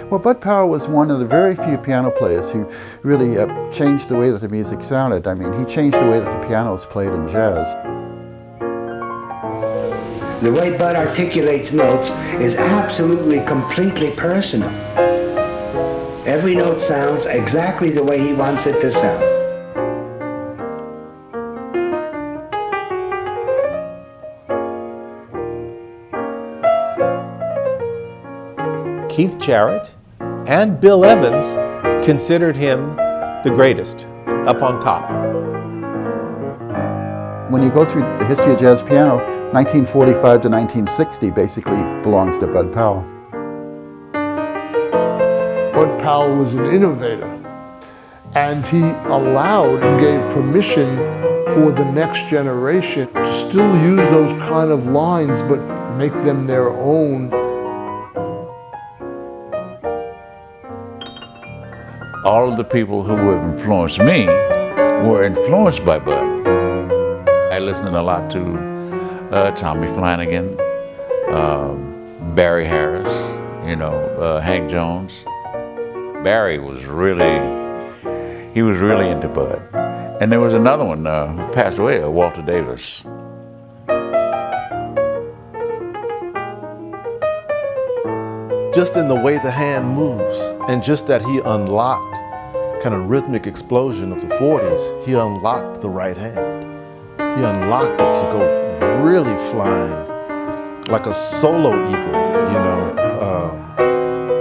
Well, Bud Powell was one of the very few piano players who really changed the way that the music sounded. I mean, he changed the way that the piano is played in jazz. The way Bud articulates notes is absolutely, completely personal. Every note sounds exactly the way he wants it to sound. Keith Jarrett and Bill Evans considered him the greatest, up on top. When you go through the history of jazz piano, 1945 to 1960 basically belongs to Bud Powell. Bud Powell was an innovator, and he allowed and gave permission for the next generation to still use those kind of lines but make them their own. All of the people who have influenced me were influenced by Bud. I listened a lot to Tommy Flanagan, Barry Harris, Hank Jones. Barry was really into Bud. And there was another one who passed away, Walter Davis. Just in the way the hand moves, and just that he unlocked kind of rhythmic explosion of the 40s, he unlocked the right hand. He unlocked it to go really flying like a solo eagle,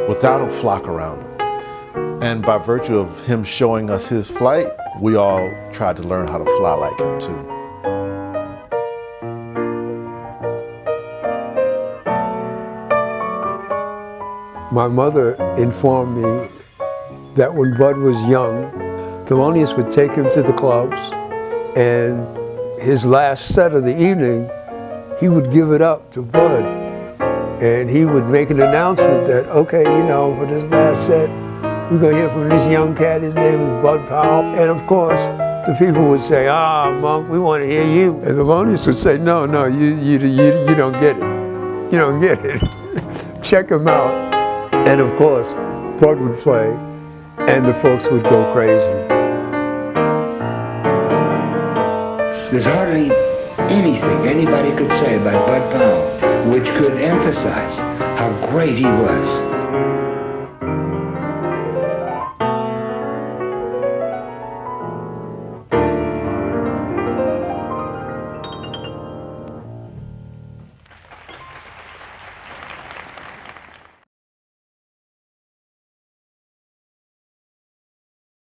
without a flock around him. And by virtue of him showing us his flight, we all tried to learn how to fly like him too. My mother informed me that when Bud was young, Thelonious would take him to the clubs, and his last set of the evening, he would give it up to Bud. And he would make an announcement that, okay, for this last set, we're gonna hear from this young cat, his name is Bud Powell. And of course, the people would say, Monk, we want to hear you. And Thelonious would say, no, you don't get it. You don't get it. Check him out. And of course, Bud would play, and the folks would go crazy. There's hardly anything anybody could say about Bud Powell which could emphasize how great he was.